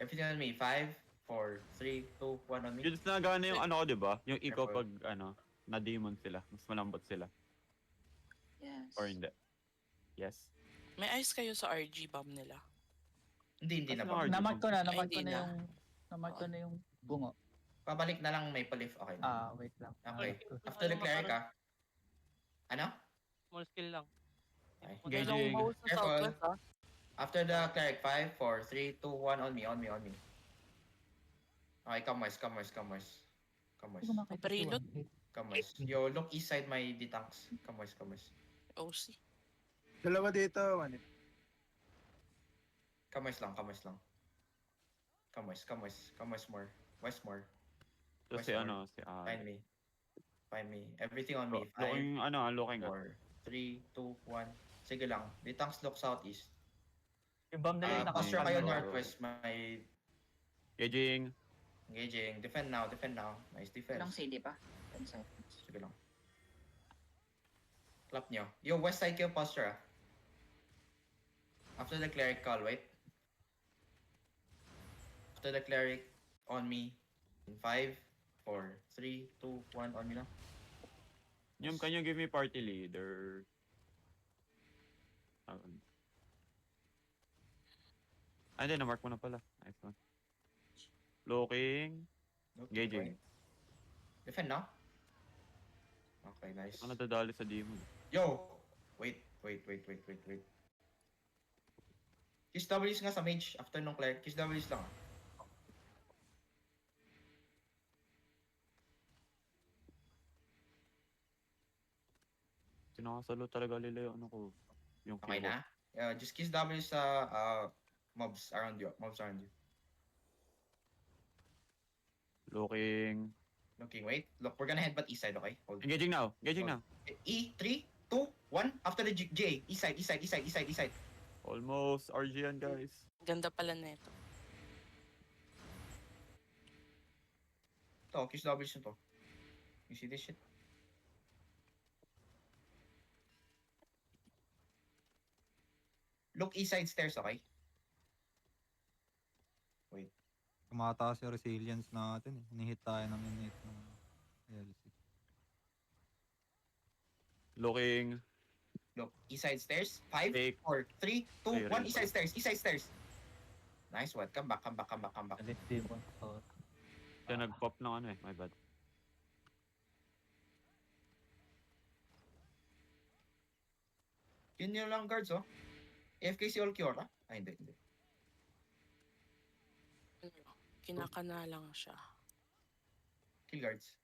Everything on me. 5, 4, 3, 2, 1 on me. Yung nagana yung ano ko, di ba? Yung ikaw Careful. pag ano, na-demon sila. Mas malambot sila. Yes. Or hindi. Yes. May ice kayo sa RG bomb nila. Hindi na Kasi ba? RG Namark ko na, namark hindi ko na na. yung... Namark ko na yung bungo. Pabalik na lang may palif. Okay na. Wait lang. Okay. Namark ko. After the cleric Ano? Small skill lang. Okay. Engaging. Dalawang bows sa Careful. southwest ha. After the cleric, 5, 4, 3, 2, 1 on me, on me, on me. Okay, come west, come west, come west. Come west. Hindi ko makita si Preload. One. Come west. Yo, look east side my D-tanks. Come west, come west. OC. Dalawa dito, man. Come west lang, come west lang. Come west, come west, come west more. West more. So si ano, si Find me. Find me. Everything on me. 5, Looking, ano, looking at. 4, 3, 2, 1. Sige lang. D-tanks look southeast. Yung bomb nila yung Posture nakakalma. kayo northwest, may Engaging. engaging. Defend now, defend now. Nice Ilang defense. CD pa? 10 seconds. Sige lang. Clap nyo. Yo, west side kayo posture After the cleric call, wait. After the cleric, on me. In 5, 4, 3, 2, 1, on me lang. Yung, can you give me party leader? Hindi, na-mark mo na pala. Nice one. Looking. Engaging. Defend now. Okay, nice. Ano nadadali sa demon? Yo! Wait. Kiss W's nga sa mage after nung cleric. Kiss W's lang. Sinakasalo talaga nila yung ano ko. Yung Okay keyboard. na? Just kiss W sa mobs around you. Mobs around you. Looking. Looking, wait. Look, we're gonna headbutt east side, okay? Hold. Engaging now. Engaging now. E, 3, 2, 1. After the J. East side, east side, east side, east side, east side. Almost RG yan, guys. Ganda pala nito. Ito, kiss W na to. You see this shit? Look east side stairs, okay? Tumataas yung resilience natin eh. Hinihit tayo ng inhit ng LC. Looking. Look, east side stairs. 5, Take. 4, 3, 2, Clear 1. it. East side stairs, east side stairs. Nice one. Come back, come back, come back, come back. Alit demon. So, Ito nag-pop ng ano eh. My bad. Yun yung lang guards, oh. AFK si Olkiora? Ay, hindi, hindi. Kinakana lang siya. Kill guards.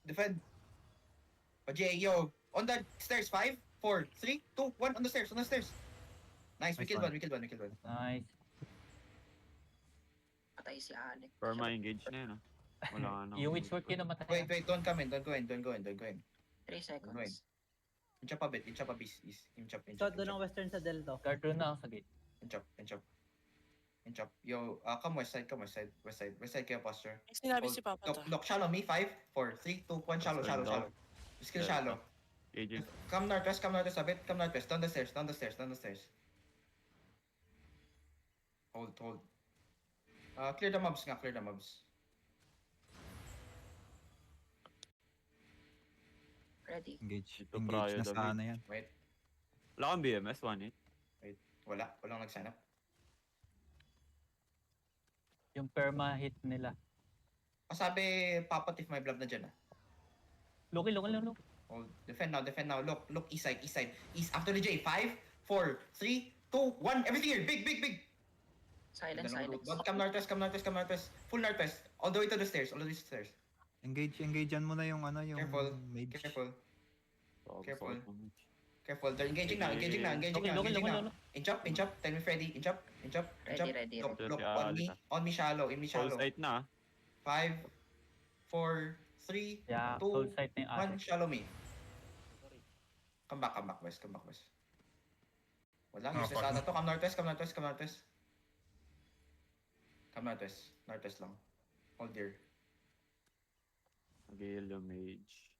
Defend. Jay, yo. On the stairs. 5, 4, 3, 2, 1. On the stairs, on the stairs. Nice, we Nice killed one. one, we killed one, we killed one. nice. Patay si Alec. Perma engage na yun ah. Wala nga na. Yung witchwork yun namatay. Wait, don't come in, don't go in, don't go in, don't go in. 3 seconds. Inchop a bit, inchop a bit. Inchop, Shot doon ng western sa Delto. Cartoon na ako sa gate. Inchop. Yo, come west side, west side kayo posture. May sinabi si Papa to. Look, shallow me. 5, 4, 3, 2, 1, shallow. Skill shallow. Engaging. Come northwest a bit. Come northwest. Down the stairs. Hold. Clear the mobs nga, clear the mobs. Ready. Engage. Ito, Engage prior na David. sana yan. Wait, Wala kang BMS, 1 walang nagsign up. Yung perma hit nila. Sabi, Papa Tiff my blood na dyan ah. Loki. Hold. Defend now. Look, east side. East, after the J. 5, 4, 3, 2, 1. Everything here. Big. Silence. Don't come northwest. Full northwest. All the way to the stairs. Engagean mo na yung ano, yung Careful. mage. Careful. They're engaging now. Loki. Inchop. Tell me Freddy. Inchop. Ready. Look, Ready. on me shallow. Full sight na ah. 5, 4, 3, Yeah, 2, full sight na yung 1, atin. shallow me. Come back, west. Wala, useless ata to. Come northwest. Northwest lang. Hold there. Nag-heal yung mage.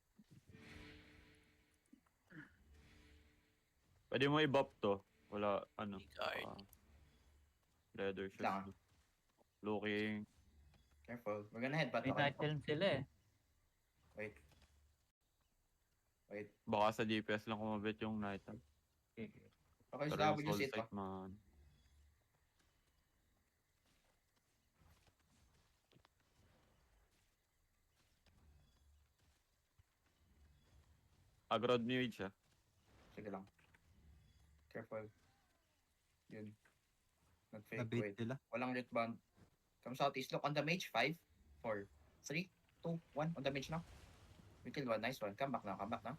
Pwede mo i-buff to. Wala, ano. Guard. Leather shoes. Lang. Looking. Careful. We're gonna headbutt, May okay? night helm sila eh. Wait. Wait. Baka sa DPS lang kumabit yung night. Okay. Okay, so Pero yung W soul sit sight man. Agrod mage siya. Sige lang. Careful. Yun. Nag-fake. Na-bait Wait. sila. Walang root bond. Come southeast. Look on the mage. 5, 4, 3, 2, 1. On the mage now. We killed one. Nice one. Come back now. Come back now.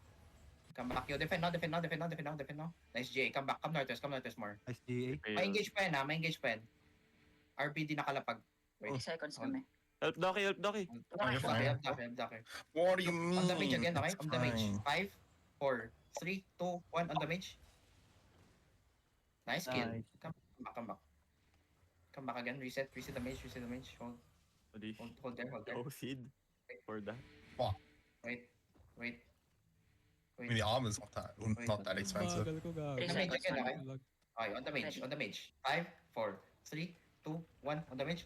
Come back. Yo, defend now. Defend now. Defend now. Defend now. Defend now. Nice J. Come back. Come northwest. Come northwest more. Nice GA. Okay, May-engage pa yan ha. May-engage pa yan. RBD nakalapag. 30 seconds kami. Help Ducky, help Ducky. Oh, you're fine. Help, help, help. What do you mean? On the mage again, okay? On the mage. Fine. 5, 4, 3, 2, 1. On the mage. Nice kill. Nice. Come back. Come back. Come back again. Reset. Reset the mage. Reset the mage. Hold. Adi. Hold there. Hold there. Oh, seed. For that. Wait. Wait. I mean, the armor's not that expensive. 3 On the mage seconds again, okay? kami. Okay, on the mage. Ready. On the mage. 5, 4, 3, 2, 1. On the mage.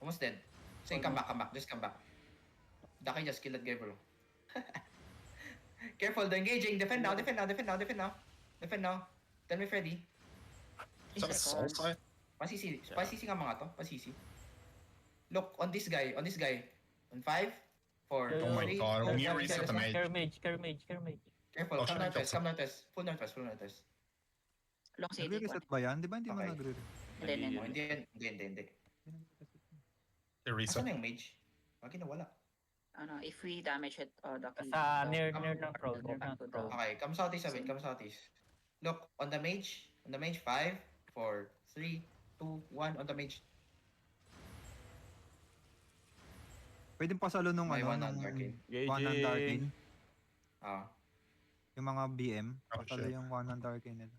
Almost dead. Say, come back. Come back. Just come back. Daki just killed that guy, bro. Careful, they're engaging. Defend now. Defend now. Defend now. Defend now. Defend now. Tell me, Freddy. 3 Is that a soul seconds. sight? Pasisi. Pasisi nga mga to. Pasisi. Look, on this guy. On this guy. On 5, 4, Oh my 3, God, 2, we need to 1. reset the mage. Care mage, care mage, care mage. Careful. Oh, Come should I northwest. kill Come northwest. Full northwest. Full northwest. Long city. Nagre-reset ba yan? Di ba hindi mo Okay. nagre-reset? Hindi. Oh, hindi yan. Hindi. They reset. Asan na yung mage? Bakit nawala? Ano, if we damage it, Ducky. Sa near Come- ng troll, go near back ng to the- troll. Okay, come southeast a bit. Come southeast. Look, on the mage. On the mage. 5, 4, 3, 2, 1. On the mage. Pwedeng pasalo nung May ano, one on nung Arcane. one on Darkane. Ah. Yung mga BM. Oh, Pasalo shit. yung one on Darkane nila.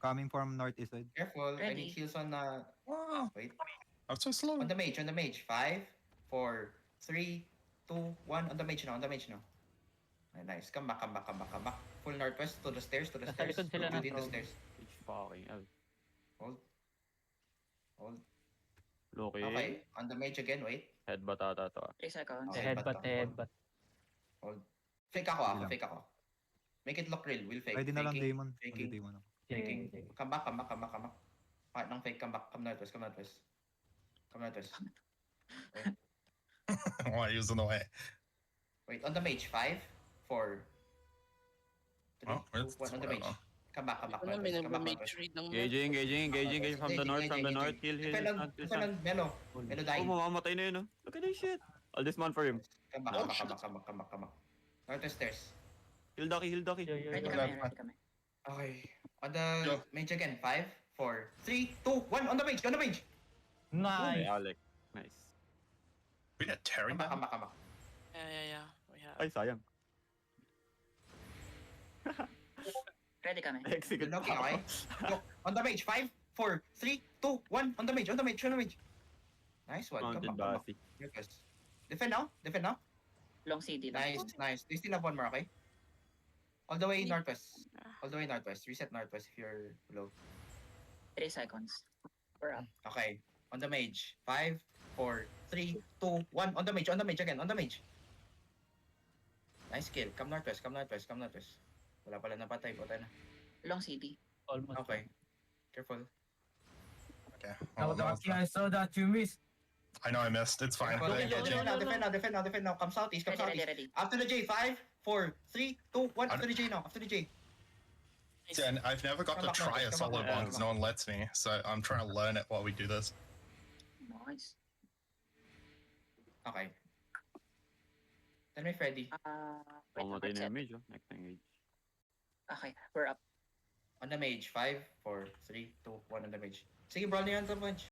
Coming from northeast side. Careful. I Ready. need heals on Wow, wait. I'm so slow. On the mage. On the mage. 5, 4, 3, 2, 1. On the mage now. On the mage now. Ay, nice. Come back. Come back. Come back. Come back. Full northwest to the stairs. To the Nasa stairs. likod sila ng Within the troll. stairs. It's fucking hell. Hold. Hold. Loki. Okay. On the mage again. Wait. Headbutt ata to. 3 seconds. Okay. Headbutt, headbutt. headbutt. Fake ako. Sige lang. Fake ako. Make it look real. We'll fake. Pwede na lang Faking. Demon. faking. Pwede Demon ako. Faking. Okay. Come back. Come back. Come back. Come back. Part ng fake. Come back. Come northwest. Come northwest. Come northwest. Why he was in the way? Wait. On the mage. 5, 4, 3, Oh, 2, it's 1. On the mage. Come back. Come back. Ano, may Northwest. Come back. nag-make Northwest. trade ng Engaging from the north, from the north. Kill, Defend on. kill, Defend on. Melo. Melo Oh, dying. mamamatay na yun, oh. Look at this shit. I'll dismount for him. Come back. Come back. Come back. Come back. Come back. Come back. Northwest stairs. Heal Ducky, heal Ducky. Ready Wala kami, pa. ready kami. Okay. On the Yo. mage again. 5, 4, 3, 2, 1. On the mage. On the mage. Hey, Nice! Alec. Nice. We got Terry Come back. Come now. back. Come back. Yeah. We have. Ay, sayang. Ready kami. Execute Okay, okay. Look, on the mage. 5, 4, 3, 2, 1. On the mage. On the mage. On the mage. Nice one. Come Mounted back. Come back. Bassi. Northwest. Defend now. Defend now. Long city. Nice. Nice. Do you still have one more, okay? All the way Wait. northwest. All the way northwest. Reset northwest if you're low. 3 seconds. We're up. Okay. On the mage. 5, 4, 3, 2, 1. On the mage. On the mage again. On the mage. Nice kill. Come northwest. Come northwest. Come northwest. Wala pala napatay. Patay na. Long city. Almost. Okay. Careful. Okay. Oh, Oh, no, Ducky, I saw that you missed. I know I missed. It's fine. Careful. I Defend engaging. now. Defend now. Defend now. Defend now. Come southeast. Come Ready, southeast. ready. After the J. 5, 4, 3, 2, 1. After the J now. After the J. See, and I've never got Come to back, try a Marcus, come solo back, one Marcus, because no one lets me. So I'm trying to learn it while we do this. Nice. Okay. Tell me, Freddy. Wait, Mamatay na reset. yung mage, oh. Next engage. Okay, we're up. On the mage. 5, 4, 3, 2, 1 on the mage. Sige, brawl niyo yan to bunch.